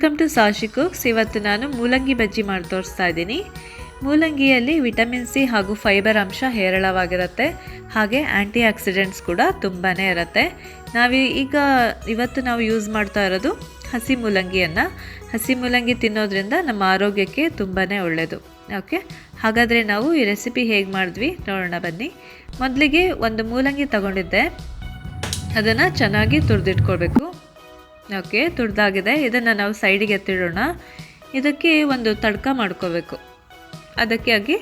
Welcome to ಸಾಶಿ-ಕುಕ್ಸ್. ಇವತ್ತು ನಾನು ಮೂಲಂಗಿ ಬಜ್ಜಿ ಮಾಡಿ ತೋರಿಸ್ತಾ ಇದ್ದೀನಿ. ಮೂಲಂಗಿಯಲ್ಲಿ ವಿಟಮಿನ್ ಸಿ ಹಾಗೂ ಫೈಬರ್ ಅಂಶ ಹೇರಳವಾಗಿರುತ್ತೆ, ಹಾಗೆ ಆ್ಯಂಟಿ ಆಕ್ಸಿಡೆಂಟ್ಸ್ ಕೂಡ ತುಂಬಾ ಇರುತ್ತೆ. ಇವತ್ತು ನಾವು ಯೂಸ್ ಮಾಡ್ತಾ ಇರೋದು ಹಸಿ ಮೂಲಂಗಿಯನ್ನು. ಹಸಿ ಮೂಲಂಗಿ ತಿನ್ನೋದ್ರಿಂದ ನಮ್ಮ ಆರೋಗ್ಯಕ್ಕೆ ತುಂಬಾ ಒಳ್ಳೆಯದು. ಓಕೆ, ಹಾಗಾದರೆ ನಾವು ಈ ರೆಸಿಪಿ ಹೇಗೆ ಮಾಡಿದ್ವಿ ನೋಡೋಣ ಬನ್ನಿ. ಮೊದಲಿಗೆ ಒಂದು ಮೂಲಂಗಿ ತಗೊಂಡಿದ್ದೆ, ಅದನ್ನು ಚೆನ್ನಾಗಿ ತುರಿದಿಟ್ಕೊಳ್ಬೇಕು. ಓಕೆ, ತುರಿದಾಗಿದೆ. ಇದನ್ನು ನಾವು ಸೈಡಿಗೆ ಎತ್ತಿಡೋಣ. ಇದಕ್ಕೆ ಒಂದು ತಡ್ಕ ಮಾಡ್ಕೋಬೇಕು. ಅದಕ್ಕಾಗಿ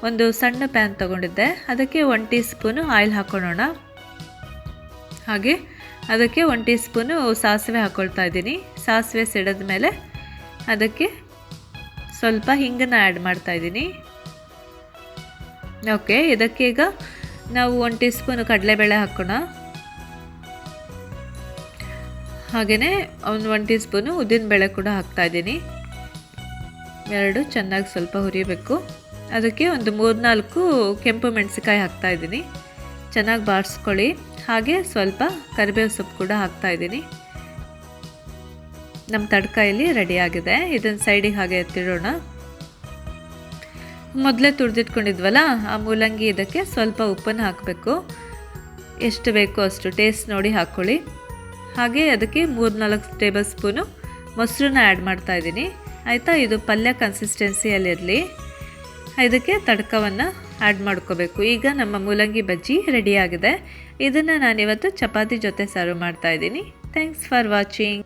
ಒಂದು ಸಣ್ಣ ಪ್ಯಾನ್ ತಗೊಂಡಿದ್ದೆ, ಅದಕ್ಕೆ 1 ಟೀ ಸ್ಪೂನು ಆಯಿಲ್ ಹಾಕ್ಕೊಳ್ಳೋಣ. ಹಾಗೆ ಅದಕ್ಕೆ 1 ಟೀ ಸ್ಪೂನು ಸಾಸಿವೆ ಹಾಕ್ಕೊಳ್ತಾ ಇದ್ದೀನಿ. ಸಾಸಿವೆ ಸಿಡಿದ ಮೇಲೆ ಅದಕ್ಕೆ ಸ್ವಲ್ಪ ಹಿಂಗನ್ನು ಆ್ಯಡ್ ಮಾಡ್ತಾ ಇದ್ದೀನಿ. ಓಕೆ, ಇದಕ್ಕೆ ಈಗ ನಾವು 1 ಟೀ ಸ್ಪೂನು ಕಡಲೆಬೇಳೆ ಹಾಕೋಣ. ಹಾಗೆಯೇ ಒಂದು 1 ಟೀ ಸ್ಪೂನು ಉದ್ದಿನಬೇಳೆ ಕೂಡ ಹಾಕ್ತಾಯಿದ್ದೀನಿ. ಎರಡು ಚೆನ್ನಾಗಿ ಸ್ವಲ್ಪ ಹುರಿಬೇಕು. ಅದಕ್ಕೆ ಒಂದು 3-4 ಕೆಂಪು ಮೆಣಸಿಕಾಯಿ ಹಾಕ್ತಾಯಿದ್ದೀನಿ. ಚೆನ್ನಾಗಿ ಬಾಡಿಸ್ಕೊಳ್ಳಿ. ಹಾಗೆ ಸ್ವಲ್ಪ ಕರಿಬೇವು ಸೊಪ್ಪು ಕೂಡ ಹಾಕ್ತಾಯಿದ್ದೀನಿ. ನಮ್ಮ ತಡ್ಕ ಇಲ್ಲಿ ರೆಡಿಯಾಗಿದೆ. ಇದನ್ನು ಸೈಡಿಗೆ ಹಾಗೆ ಎತ್ತಿಡೋಣ. ಮೊದಲೇ ತುರಿದಿಟ್ಕೊಂಡಿದ್ವಲ್ಲ ಆ ಮೂಲಂಗಿ, ಇದಕ್ಕೆ ಸ್ವಲ್ಪ ಉಪ್ಪನ್ನು ಹಾಕಬೇಕು. ಎಷ್ಟು ಬೇಕೋ ಅಷ್ಟು ಟೇಸ್ಟ್ ನೋಡಿ ಹಾಕ್ಕೊಳ್ಳಿ. ಹಾಗೆ ಅದಕ್ಕೆ 3-4 ಟೇಬಲ್ ಸ್ಪೂನು ಮೊಸರನ್ನ ಆ್ಯಡ್ ಮಾಡ್ತಾಯಿದ್ದೀನಿ. ಆಯಿತಾ, ಇದು ಪಲ್ಯ ಕನ್ಸಿಸ್ಟೆನ್ಸಿಯಲ್ಲಿರಲಿ. ಇದಕ್ಕೆ ತಡ್ಕವನ್ನು ಆ್ಯಡ್ ಮಾಡ್ಕೋಬೇಕು. ಈಗ ನಮ್ಮ ಮೂಲಂಗಿ ಬಜ್ಜಿ ರೆಡಿಯಾಗಿದೆ. ಇದನ್ನು ನಾನಿವತ್ತು ಚಪಾತಿ ಜೊತೆ ಸರ್ವ್ ಮಾಡ್ತಾಯಿದ್ದೀನಿ. Thanks for watching.